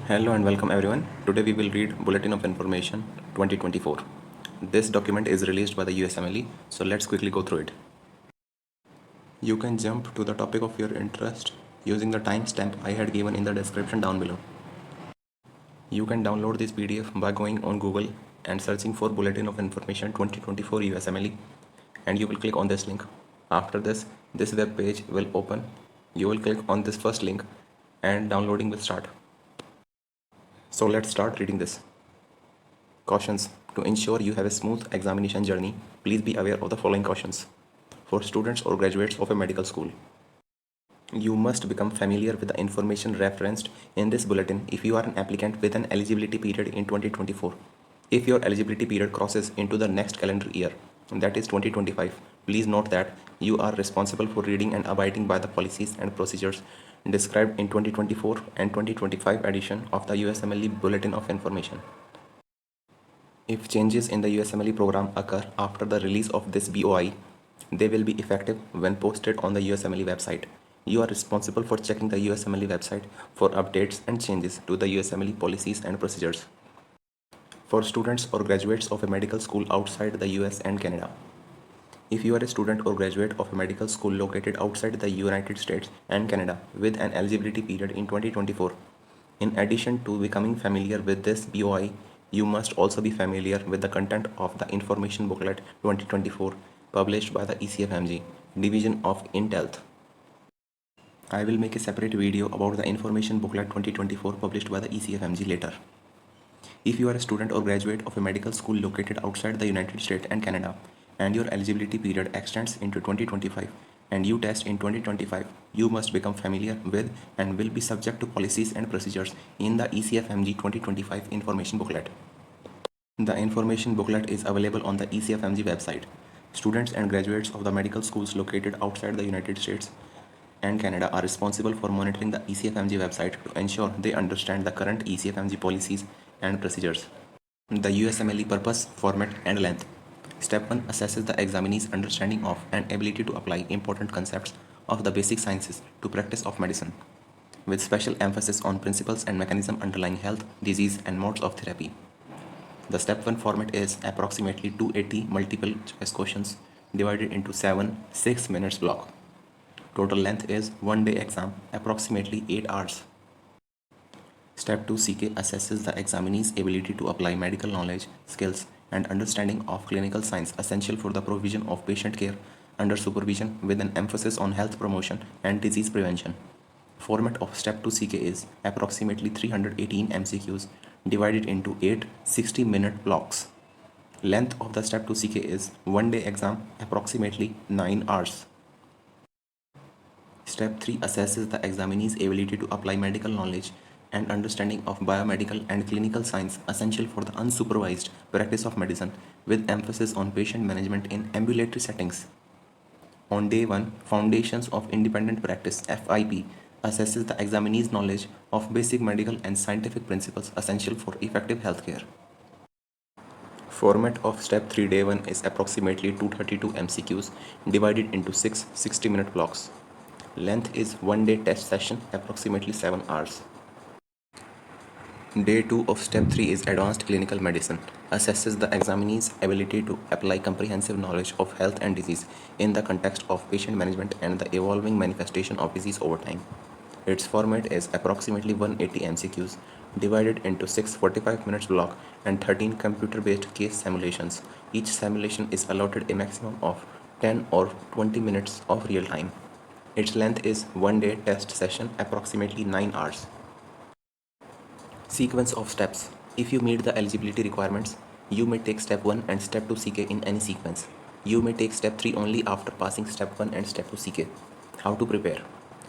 Hello and welcome everyone. Today we will read Bulletin of Information 2024. This document is released by the USMLE, so let's quickly go through it. You can jump to the topic of your interest using the timestamp I had given in the description down below. You can download this PDF by going on Google and searching for Bulletin of Information 2024 USMLE, and you will click on this link. After this web page will open. You will click on this first link and downloading will start. So let's start reading this. Cautions. To ensure you have a smooth examination journey, please be aware of the following cautions. For students or graduates of a medical school, you must become familiar with the information referenced in this bulletin if you are an applicant with an eligibility period in 2024. If your eligibility period crosses into the next calendar year, that is 2025, please note that you are responsible for reading and abiding by the policies and procedures described in 2024 and 2025 edition of the USMLE Bulletin of Information. If changes in the USMLE program occur after the release of this BOI, they will be effective when posted on the USMLE website. You are responsible for checking the USMLE website for updates and changes to the USMLE policies and procedures. For students or graduates of a medical school outside the US and Canada, if you are a student or graduate of a medical school located outside the United States and Canada with an eligibility period in 2024, in addition to becoming familiar with this BOI, you must also be familiar with the content of the Information Booklet 2024 published by the ECFMG Division of Health. I will make a separate video about the Information Booklet 2024 published by the ECFMG later. If you are a student or graduate of a medical school located outside the United States and Canada, and your eligibility period extends into 2025 and you test in 2025, you must become familiar with and will be subject to policies and procedures in the ECFMG 2025 Information Booklet. The Information Booklet is available on the ECFMG website. Students and graduates of the medical schools located outside the United States and Canada are responsible for monitoring the ECFMG website to ensure they understand the current ECFMG policies and procedures. The USMLE purpose, format, and length. Step 1 assesses the examinee's understanding of and ability to apply important concepts of the basic sciences to practice of medicine, with special emphasis on principles and mechanism underlying health, disease, and modes of therapy. The Step 1 format is approximately 280 multiple choice questions divided into 7 6-minute blocks. Total length is 1 day exam, approximately 8 hours. Step 2 CK assesses the examinee's ability to apply medical knowledge, skills, and understanding of clinical science essential for the provision of patient care under supervision with an emphasis on health promotion and disease prevention. Format of Step 2 CK is approximately 318 MCQs divided into 8 60-minute blocks. Length of the Step 2 CK is 1 day exam, approximately 9 hours. Step 3 assesses the examinee's ability to apply medical knowledge and understanding of biomedical and clinical science essential for the unsupervised practice of medicine with emphasis on patient management in ambulatory settings. On day 1, Foundations of Independent Practice FIP assesses the examinee's knowledge of basic medical and scientific principles essential for effective healthcare. Format of Step 3 Day 1 is approximately 232 MCQs divided into 6 60-minute blocks. Length is 1 day test session, approximately 7 hours. Day 2 of Step 3 is Advanced Clinical Medicine, assesses the examinee's ability to apply comprehensive knowledge of health and disease in the context of patient management and the evolving manifestation of disease over time. Its format is approximately 180 MCQs divided into 6 45-minute blocks and 13 computer-based case simulations. Each simulation is allotted a maximum of 10 or 20 minutes of real time. Its length is 1 day test session, approximately 9 hours. Sequence of steps. If you meet the eligibility requirements, you may take Step 1 and Step 2 CK in any sequence. You may take Step 3 only after passing Step 1 and Step 2 CK. How to prepare.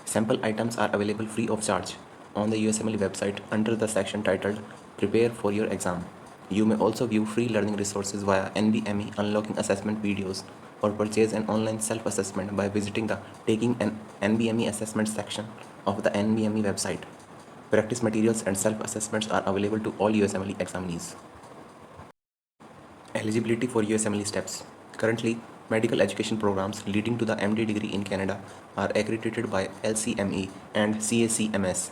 Sample items are available free of charge on the USMLE website under the section titled Prepare for Your Exam. You may also view free learning resources via NBME unlocking assessment videos or purchase an online self-assessment by visiting the Taking an NBME assessment section of the NBME website. Practice materials and self-assessments are available to all USMLE examinees. Eligibility for USMLE Steps. Currently, medical education programs leading to the MD degree in Canada are accredited by LCME and CACMS.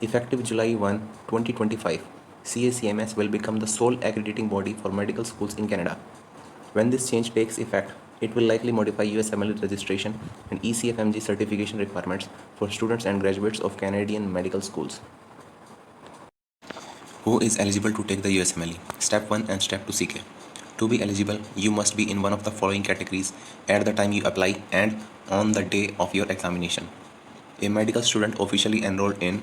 Effective July 1, 2025, CACMS will become the sole accrediting body for medical schools in Canada. When this change takes effect, it will likely modify USMLE registration and ECFMG certification requirements for students and graduates of Canadian medical schools. Who is eligible to take the USMLE? Step 1 and Step 2 CK. To be eligible, you must be in one of the following categories at the time you apply and on the day of your examination. A medical student officially enrolled in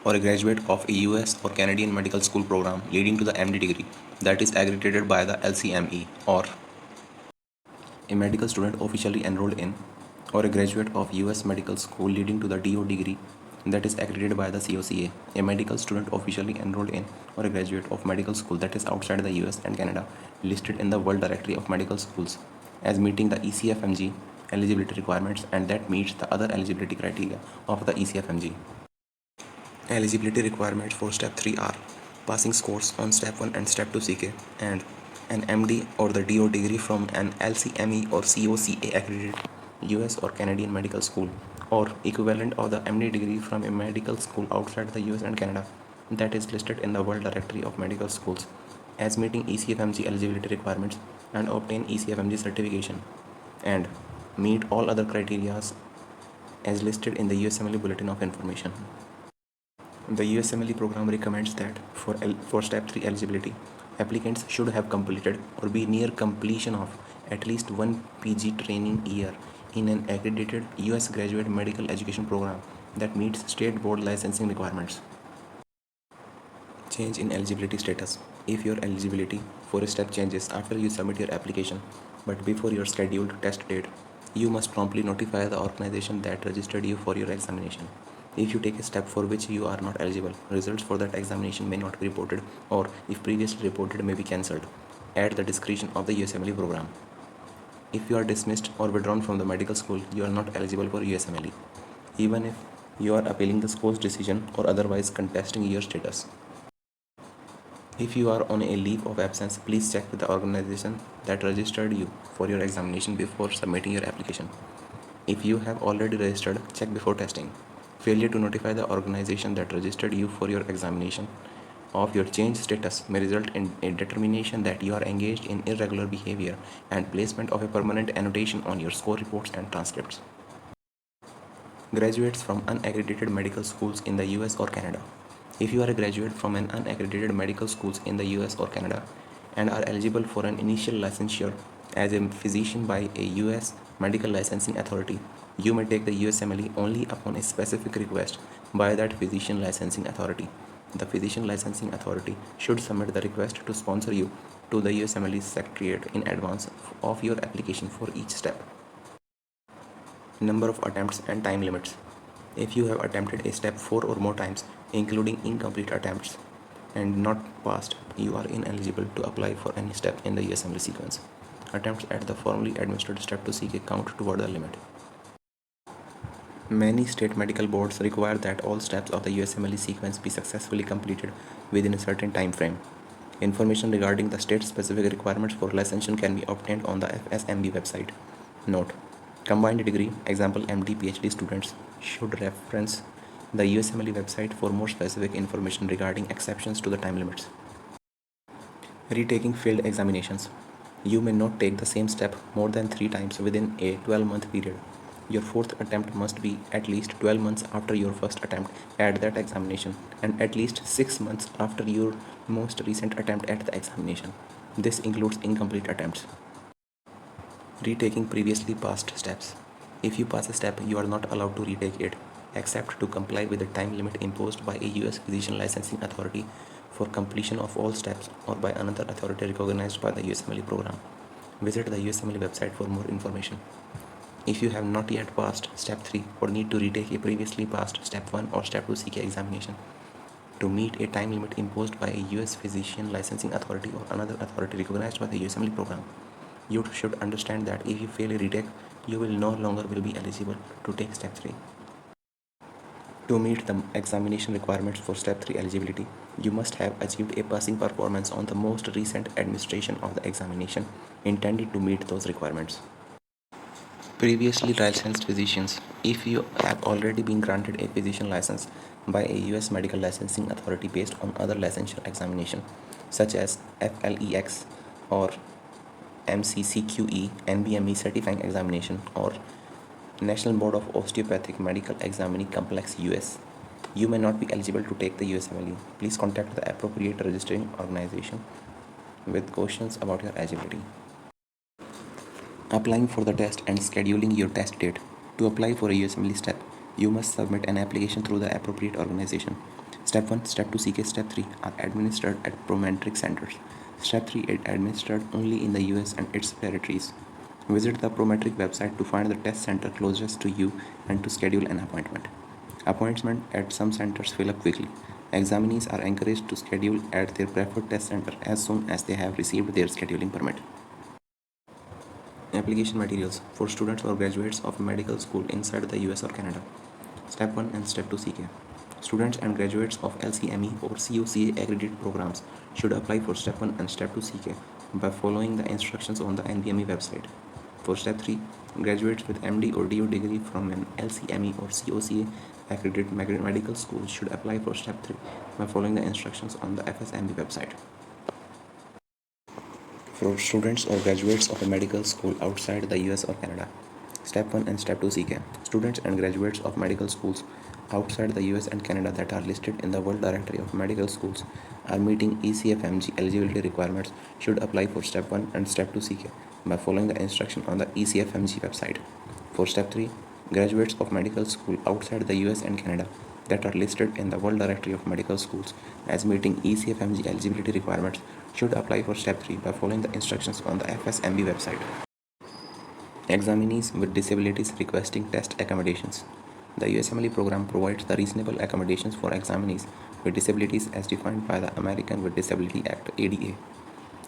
or a graduate of a US or Canadian medical school program leading to the MD degree that is accredited by the LCME, or a medical student officially enrolled in or a graduate of US medical school leading to the DO degree that is accredited by the COCA, a medical student officially enrolled in or a graduate of medical school that is outside the US and Canada listed in the World Directory of Medical Schools as meeting the ECFMG eligibility requirements and that meets the other eligibility criteria of the ECFMG. Eligibility requirements for Step 3 are passing scores on Step 1 and Step 2 CK and an MD or the DO degree from an LCME or COCA accredited US or Canadian medical school or equivalent of the MD degree from a medical school outside the US and Canada that is listed in the World Directory of Medical Schools as meeting ECFMG eligibility requirements and obtain ECFMG certification and meet all other criteria as listed in the USMLE Bulletin of Information. The USMLE program recommends that for Step 3 eligibility, applicants should have completed or be near completion of at least one PG training year in an accredited US graduate medical education program that meets state board licensing requirements. Change in eligibility status. If your eligibility for a step changes after you submit your application but before your scheduled test date, you must promptly notify the organization that registered you for your examination. If you take a step for which you are not eligible, results for that examination may not be reported, or if previously reported, may be cancelled at the discretion of the USMLE program. If you are dismissed or withdrawn from the medical school, you are not eligible for USMLE, even if you are appealing the school's decision or otherwise contesting your status. If you are on a leave of absence, please check with the organization that registered you for your examination before submitting your application. If you have already registered, check before testing. Failure to notify the organization that registered you for your examination of your change status may result in a determination that you are engaged in irregular behavior and placement of a permanent annotation on your score reports and transcripts. Graduates from unaccredited medical schools in the US or Canada. If you are a graduate from an unaccredited medical schools in the US or Canada and are eligible for an initial licensure as a physician by a US medical licensing authority, you may take the USMLE only upon a specific request by that physician licensing authority. The physician licensing authority should submit the request to sponsor you to the USMLE Secretariat in advance of your application for each step. Number of attempts and time limits. If you have attempted a step 4 or more times, including incomplete attempts, and not passed, you are ineligible to apply for any step in the USMLE sequence. Attempts at the formally administered Step 2 CK count toward the limit. Many state medical boards require that all steps of the USMLE sequence be successfully completed within a certain time frame. Information regarding the state-specific requirements for licensure can be obtained on the FSMB website. Note: combined degree, example MD PhD students, should reference the USMLE website for more specific information regarding exceptions to the time limits. Retaking failed examinations. You may not take the same step more than 3 times within a 12-month period. Your fourth attempt must be at least 12 months after your first attempt at that examination and at least 6 months after your most recent attempt at the examination. This includes incomplete attempts. Retaking previously passed steps. If you pass a step, you are not allowed to retake it, except to comply with the time limit imposed by a US physician licensing authority for completion of all steps or by another authority recognized by the USMLE program. Visit the USMLE website for more information. If you have not yet passed Step 3 or need to retake a previously passed Step 1 or Step 2 CK examination to meet a time limit imposed by a US physician licensing authority or another authority recognized by the USMLE program, you should understand that if you fail a retake, you will no longer be eligible to take Step 3. To meet the examination requirements for Step 3 eligibility, you must have achieved a passing performance on the most recent administration of the examination intended to meet those requirements. Previously licensed physicians. If you have already been granted a physician license by a US medical licensing authority based on other licensure examination such as FLEX or MCCQE, NBME certifying examination or National Board of Osteopathic Medical Examining Complex US. You may not be eligible to take the USMLE. Please contact the appropriate registering organization with questions about your eligibility. Applying for the test and scheduling your test date. To apply for a USMLE step, you must submit an application through the appropriate organization. Step 1, Step 2 CK, Step 3 are administered at Prometric centers. Step 3 is administered only in the US and its territories. Visit the Prometric website to find the test center closest to you and to schedule an appointment. Appointments at some centers fill up quickly. Examinees are encouraged to schedule at their preferred test center as soon as they have received their scheduling permit. Application materials for students or graduates of medical school inside the US or Canada. Step 1 and Step 2 CK. Students and graduates of LCME or COCA accredited programs should apply for Step 1 and Step 2 CK by following the instructions on the NBME website. For Step 3, graduates with MD or DO degree from an LCME or COCA accredited medical school should apply for Step 3 by following the instructions on the FSMB website. For students or graduates of a medical school outside the US or Canada. Step 1 and Step 2 CK. Students and graduates of medical schools outside the US and Canada that are listed in the World Directory of Medical Schools are meeting ECFMG eligibility requirements should apply for Step 1 and Step 2 CK by following the instruction on the ECFMG website. For Step 3, graduates of medical school outside the US and Canada that are listed in the World Directory of Medical Schools as meeting ECFMG eligibility requirements should apply for Step 3 by following the instructions on the FSMB website. Examinees with disabilities requesting test accommodations. The USMLE program provides the reasonable accommodations for examinees with disabilities as defined by the American with Disability Act (ADA).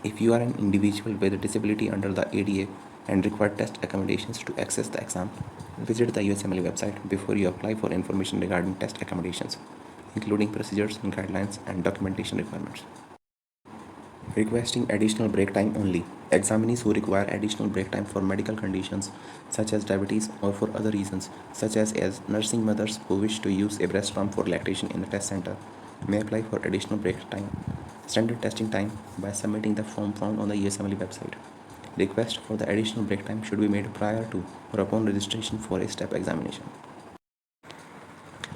If you are an individual with a disability under the ADA and require test accommodations to access the exam, visit the USMLE website before you apply for information regarding test accommodations, including procedures, guidelines, and documentation requirements. Requesting additional break time only. Examinees who require additional break time for medical conditions such as diabetes or for other reasons such as nursing mothers who wish to use a breast pump for lactation in the test center may apply for additional break time. Standard testing time by submitting the form found on the USMLE website. Request for the additional break time should be made prior to or upon registration for a step examination.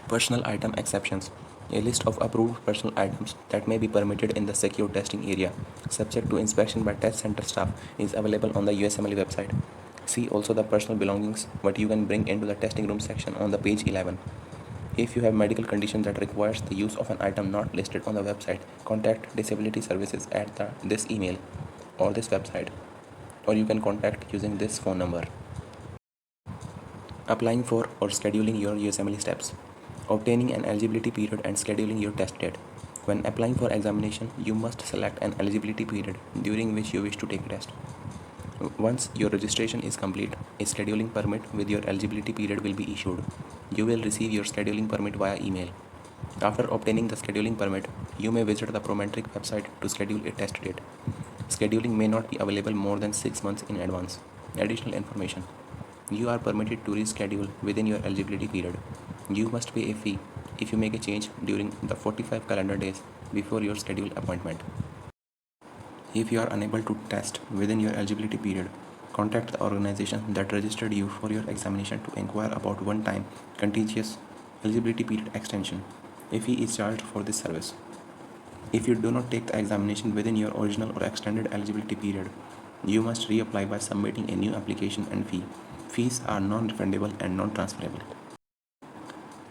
Personal item exceptions. A list of approved personal items that may be permitted in the secure testing area, subject to inspection by test center staff, is available on the USMLE website. See also the personal belongings, what you can bring into the testing room section on the page 11. If you have medical condition that requires the use of an item not listed on the website, contact Disability Services at this email or this website, or you can contact using this phone number. Applying for or scheduling your USMLE steps. Obtaining an eligibility period and scheduling your test date. When applying for examination, you must select an eligibility period during which you wish to take a test. Once your registration is complete, a scheduling permit with your eligibility period will be issued. You will receive your scheduling permit via email. After obtaining the scheduling permit, you may visit the Prometric website to schedule a test date. Scheduling may not be available more than 6 months in advance. Additional information. You are permitted to reschedule within your eligibility period. You must pay a fee if you make a change during the 45 calendar days before your scheduled appointment. If you are unable to test within your eligibility period, contact the organization that registered you for your examination to inquire about one-time contingent eligibility period extension. A fee is charged for this service. If you do not take the examination within your original or extended eligibility period, you must reapply by submitting a new application and fee. Fees are non-refundable and non-transferable.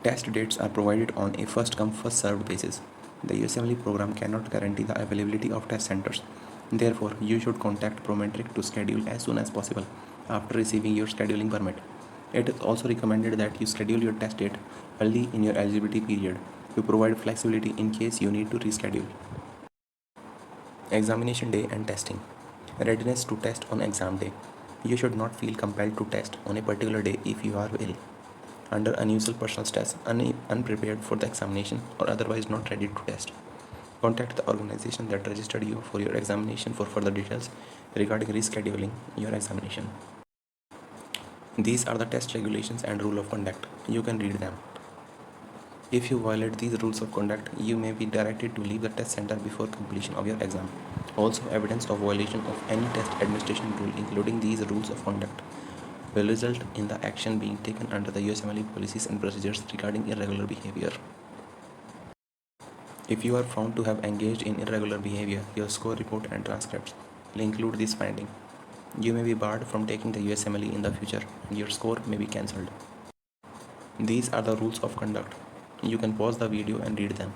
Test dates are provided on a first-come, first-served basis. The USMLE program cannot guarantee the availability of test centers. Therefore, you should contact Prometric to schedule as soon as possible after receiving your scheduling permit. It is also recommended that you schedule your test date early in your eligibility period to provide flexibility in case you need to reschedule. Examination day and testing. Readiness to test on exam day. You should not feel compelled to test on a particular day if you are ill, under unusual personal stress, unprepared for the examination, or otherwise not ready to test. Contact the organization that registered you for your examination for further details regarding rescheduling your examination. These are the test regulations and rule of conduct. You can read them. If you violate these rules of conduct, you may be directed to leave the test center before completion of your exam. Also, evidence of violation of any test administration rule, including these rules of conduct, will result in the action being taken under the USMLE policies and procedures regarding irregular behavior. If you are found to have engaged in irregular behavior, your score report and transcripts will include this finding. You may be barred from taking the USMLE in the future, and your score may be cancelled. These are the rules of conduct. You can pause the video and read them.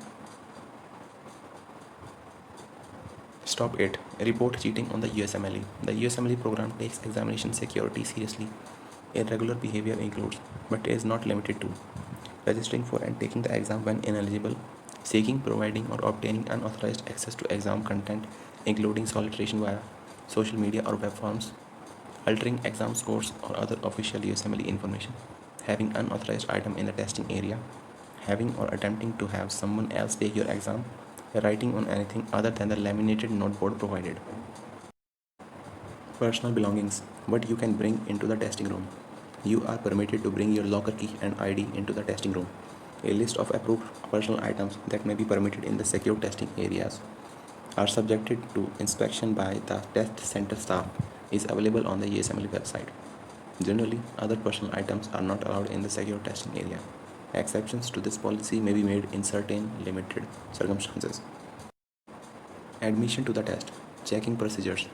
Stop 8. Report cheating on the USMLE. The USMLE program takes examination security seriously. Irregular behavior includes, but is not limited to, registering for and taking the exam when ineligible, seeking, providing, or obtaining unauthorized access to exam content, including solicitation via social media or web forms, altering exam scores or other official USMLE information, having unauthorized item in the testing area, having or attempting to have someone else take your exam, writing on anything other than the laminated noteboard provided. Personal belongings. What you can bring into the testing room. You are permitted to bring your locker key and ID into the testing room. A list of approved personal items that may be permitted in the secure testing areas are subjected to inspection by the test center staff is available on the USMLE website. Generally, other personal items are not allowed in the secure testing area. Exceptions to this policy may be made in certain limited circumstances. Admission to the test. Checking procedures.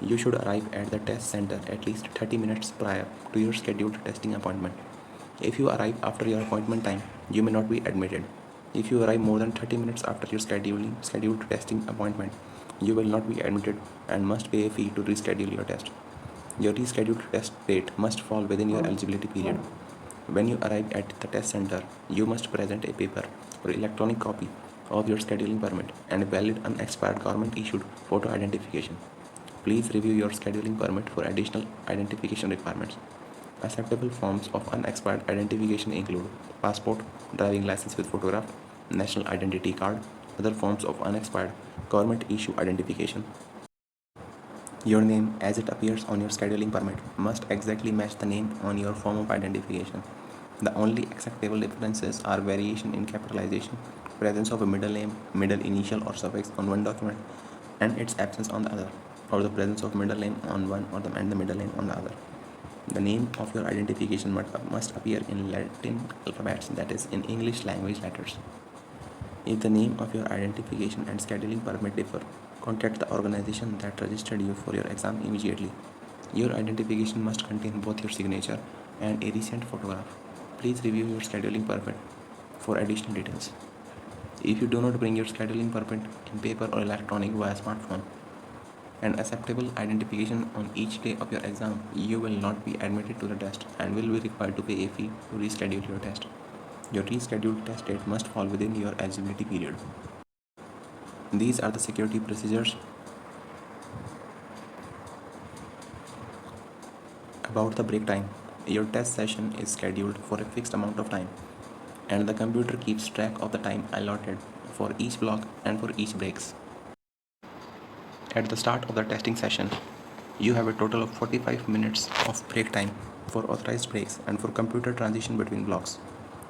You should arrive at the test center at least 30 minutes prior to your scheduled testing appointment. If you arrive after your appointment time, you may not be admitted. If you arrive more than 30 minutes after your scheduled testing appointment, you will not be admitted and must pay a fee to reschedule your test. Your rescheduled test date must fall within your eligibility period. When you arrive at the test center, you must present a paper or electronic copy of your scheduling permit and a valid unexpired government issued photo identification. Please review your scheduling permit for additional identification requirements. Acceptable forms of unexpired identification include passport, driving license with photograph, national identity card, other forms of unexpired government issue identification. Your name, as it appears on your scheduling permit, must exactly match the name on your form of identification. The only acceptable differences are variation in capitalization, presence of a middle name, middle initial or suffix on one document, and its absence on the other, or the presence of middle name on one and the middle name on the other. The name of your identification must appear in Latin alphabets, that is, in English language letters. If the name of your identification and scheduling permit differ, contact the organization that registered you for your exam immediately. Your identification must contain both your signature and a recent photograph. Please review your scheduling permit for additional details. If you do not bring your scheduling permit in paper or electronic via smartphone and acceptable identification on each day of your exam, you will not be admitted to the test and will be required to pay a fee to reschedule your test. Your rescheduled test date must fall within your eligibility period. These are the security procedures. About the break time. Your test session is scheduled for a fixed amount of time, and the computer keeps track of the time allotted for each block and for each breaks. At the start of the testing session, you have a total of 45 minutes of break time for authorized breaks and for computer transition between blocks.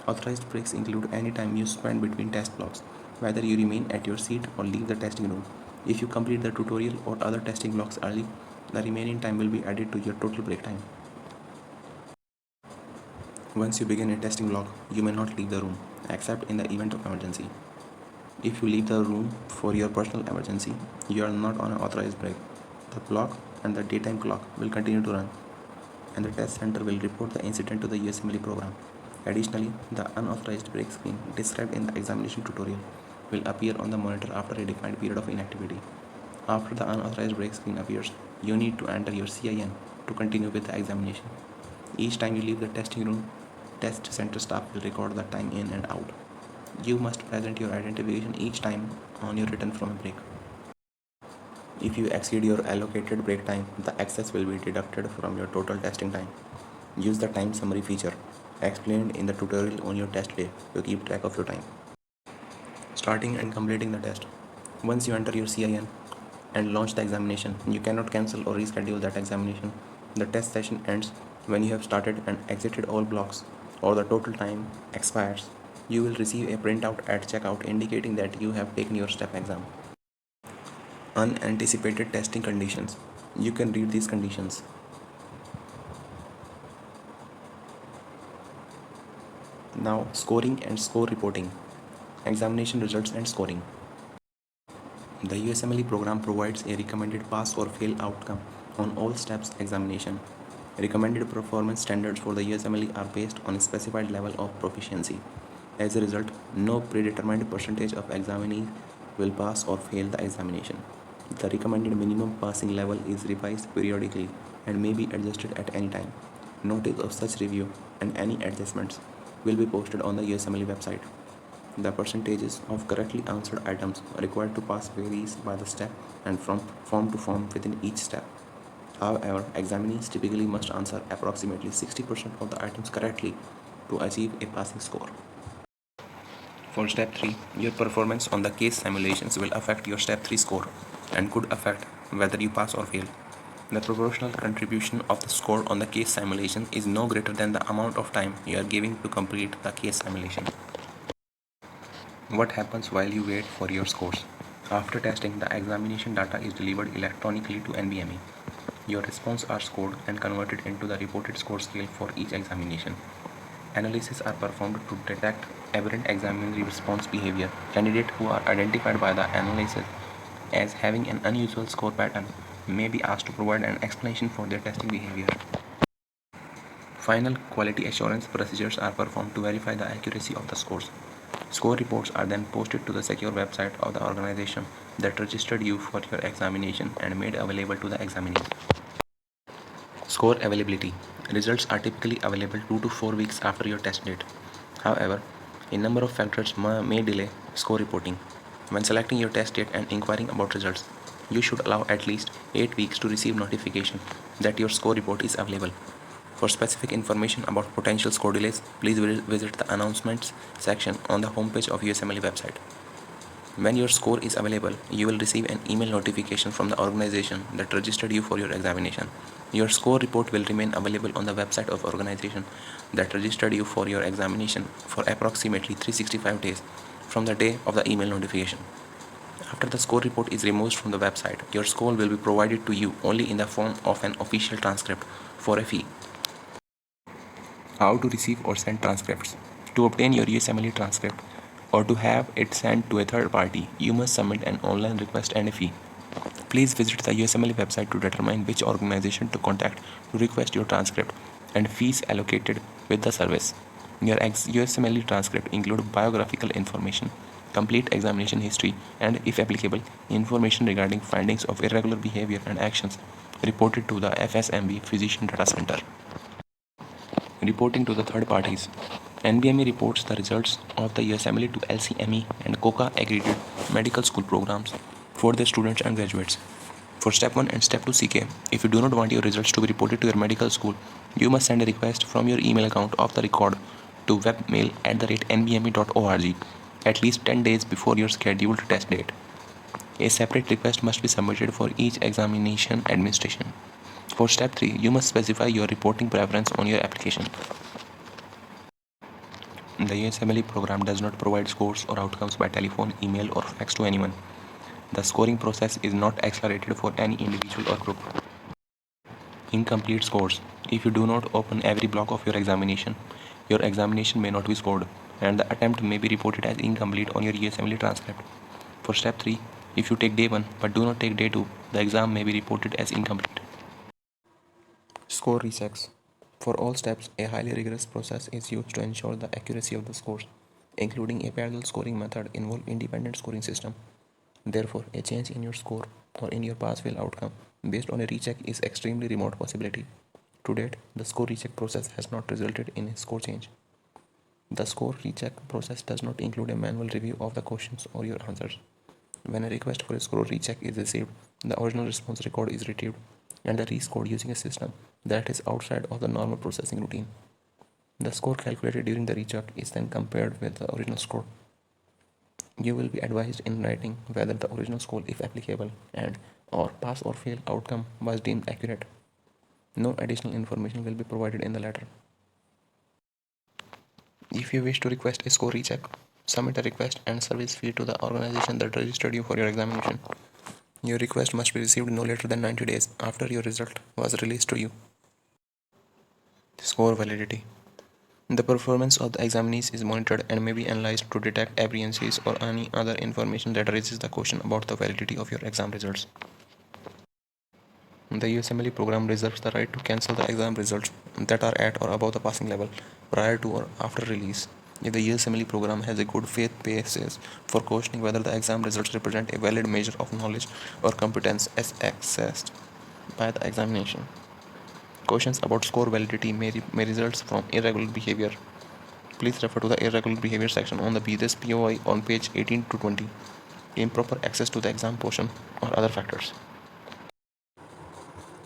Authorized breaks include any time you spend between test blocks, whether you remain at your seat or leave the testing room. If you complete the tutorial or other testing blocks early, the remaining time will be added to your total break time. Once you begin a testing block, you may not leave the room, except in the event of emergency. If you leave the room for your personal emergency, you are not on an authorized break. The block and the daytime clock will continue to run, and the test center will report the incident to the USMLE program. Additionally, the unauthorized break screen described in the examination tutorial will appear on the monitor after a defined period of inactivity. After the unauthorized break screen appears, you need to enter your CIN to continue with the examination. Each time you leave the testing room, test center staff will record the time in and out. You must present your identification each time on your return from a break. If you exceed your allocated break time, the excess will be deducted from your total testing time. Use the time summary feature explained in the tutorial on your test day to keep track of your time. Starting and completing the test. Once you enter your CIN and launch the examination, you cannot cancel or reschedule that examination. The test session ends when you have started and exited all blocks or the total time expires. You will receive a printout at checkout indicating that you have taken your STEP exam. Unanticipated testing conditions. You can read these conditions. Now, scoring and score reporting. Examination results and scoring. The USMLE program provides a recommended pass or fail outcome on all steps examination. Recommended performance standards for the USMLE are based on a specified level of proficiency. As a result, no predetermined percentage of examinees will pass or fail the examination. The recommended minimum passing level is revised periodically and may be adjusted at any time. Notice of such review and any adjustments will be posted on the USMLE website. The percentages of correctly answered items required to pass varies by the step and from form to form within each step. However, examinees typically must answer approximately 60% of the items correctly to achieve a passing score. For Step 3, your performance on the case simulations will affect your Step 3 score and could affect whether you pass or fail. The proportional contribution of the score on the case simulation is no greater than the amount of time you are giving to complete the case simulation. What happens while you wait for your scores? After testing, the examination data is delivered electronically to NBME. Your responses are scored and converted into the reported score scale for each examination. Analyses are performed to detect aberrant examinee response behavior. Candidates who are identified by the analysis as having an unusual score pattern may be asked to provide an explanation for their testing behavior. Final quality assurance procedures are performed to verify the accuracy of the scores. Score reports are then posted to the secure website of the organization that registered you for your examination and made available to the examinees. Score availability. Results are typically available 2 to 4 weeks after your test date. However, a number of factors may delay score reporting. When selecting your test date and inquiring about results, you should allow at least 8 weeks to receive notification that your score report is available. For specific information about potential score delays, please visit the announcements section on the homepage of USMLE website. When your score is available, you will receive an email notification from the organization that registered you for your examination. Your score report will remain available on the website of organization that registered you for your examination for approximately 365 days from the day of the email notification. After the score report is removed from the website, your score will be provided to you only in the form of an official transcript for a fee. How to receive or send transcripts. To obtain your USMLE transcript or to have it sent to a third party, you must submit an online request and a fee. Please visit the USMLE website to determine which organization to contact to request your transcript and fees allocated with the service. Your USMLE transcript include biographical information, complete examination history, and, if applicable, information regarding findings of irregular behavior and actions reported to the FSMB Physician Data Center. Reporting to the third parties. NBME reports the results of the USMLE to LCME and COCA accredited medical school programs for their students and graduates. For Step 1 and Step 2 CK, if you do not want your results to be reported to your medical school, you must send a request from your email account of the record to webmail@nbme.org at least 10 days before your scheduled test date. A separate request must be submitted for each examination administration. For Step 3, you must specify your reporting preference on your application. The USMLE program does not provide scores or outcomes by telephone, email, or fax to anyone. The scoring process is not accelerated for any individual or group. Incomplete scores. If you do not open every block of your examination may not be scored, and the attempt may be reported as incomplete on your USMLE transcript. For Step 3, if you take day 1 but do not take day 2, the exam may be reported as incomplete. Score rechecks. For all steps, a highly rigorous process is used to ensure the accuracy of the scores, including a parallel scoring method involving independent scoring system. Therefore, a change in your score or in your pass-fail outcome based on a recheck is extremely remote possibility. To date, the score recheck process has not resulted in a score change. The score recheck process does not include a manual review of the questions or your answers. When a request for a score recheck is received, the original response record is retrieved and rescored using a system that is outside of the normal processing routine. The score calculated during the recheck is then compared with the original score. You will be advised in writing whether the original score, if applicable, and or pass or fail outcome was deemed accurate. No additional information will be provided in the letter. If you wish to request a score recheck, submit a request and service fee to the organization that registered you for your examination. Your request must be received no later than 90 days after your result was released to you. Score validity. The performance of the examinees is monitored and may be analyzed to detect aberrancies or any other information that raises the question about the validity of your exam results. The USMLE program reserves the right to cancel the exam results that are at or above the passing level prior to or after release. If the USMLE program has a good faith basis for questioning whether the exam results represent a valid measure of knowledge or competence as assessed by the examination. Questions about score validity may result from irregular behavior. Please refer to the irregular behavior section on this BOI on page 18 to 20. Improper access to the exam portion or other factors.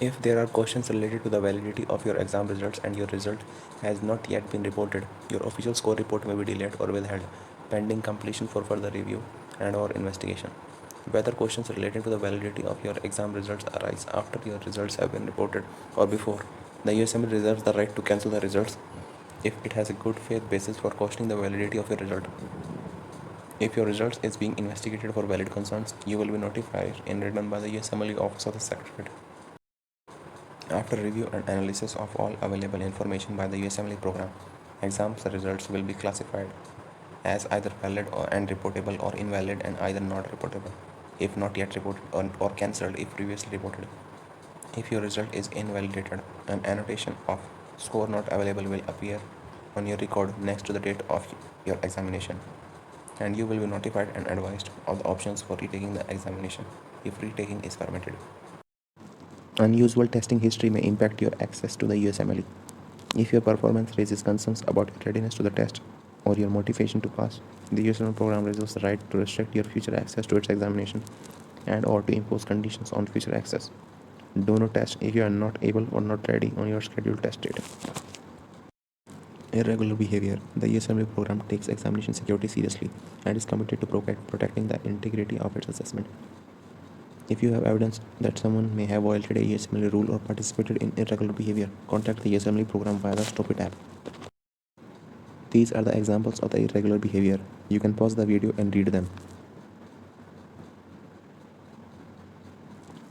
If there are questions related to the validity of your exam results and your result has not yet been reported, your official score report may be delayed or withheld, pending completion for further review and/or investigation. Whether questions related to the validity of your exam results arise after your results have been reported or before, the USMLE reserves the right to cancel the results if it has a good faith basis for questioning the validity of your result. If your result is being investigated for valid concerns, you will be notified in written by the USMLE Office of the Secretary. After review and analysis of all available information by the USMLE program, exam results will be classified as either valid and reportable or invalid and either not reportable if not yet reported or cancelled if previously reported. If your result is invalidated, an annotation of score not available will appear on your record next to the date of your examination, and you will be notified and advised of the options for retaking the examination if retaking is permitted. Unusual testing history may impact your access to the USMLE. If your performance raises concerns about your readiness to the test or your motivation to pass, the USMLE program reserves the right to restrict your future access to its examination and/or to impose conditions on future access. Do not test if you are not able or not ready on your scheduled test date. Irregular behavior. The USMLE program takes examination security seriously and is committed to protecting the integrity of its assessment. If you have evidence that someone may have violated a USMLE rule or participated in irregular behavior, contact the USMLE program via the Stop It app. These are the examples of the irregular behavior. You can pause the video and read them.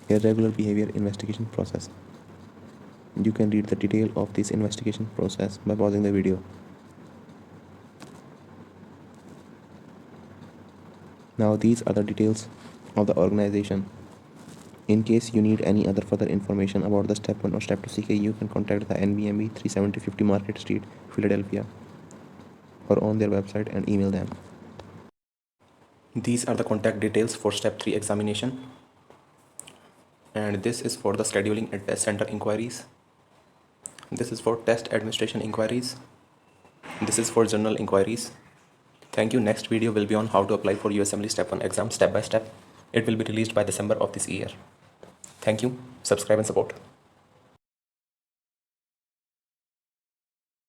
Irregular behavior investigation process. You can read the detail of this investigation process by pausing the video. Now these are the details of the organization. In case you need any other further information about the Step 1 or Step 2 CK, you can contact the NBME 37050 Market Street, Philadelphia, or on their website and email them. These are the contact details for Step 3 examination, and this is for the scheduling and test center inquiries. This is for test administration inquiries. This is for journal inquiries. Thank you. Next video will be on how to apply for USMLE Step 1 exam step by step. It will be released by December of this year. Thank you. Subscribe and support.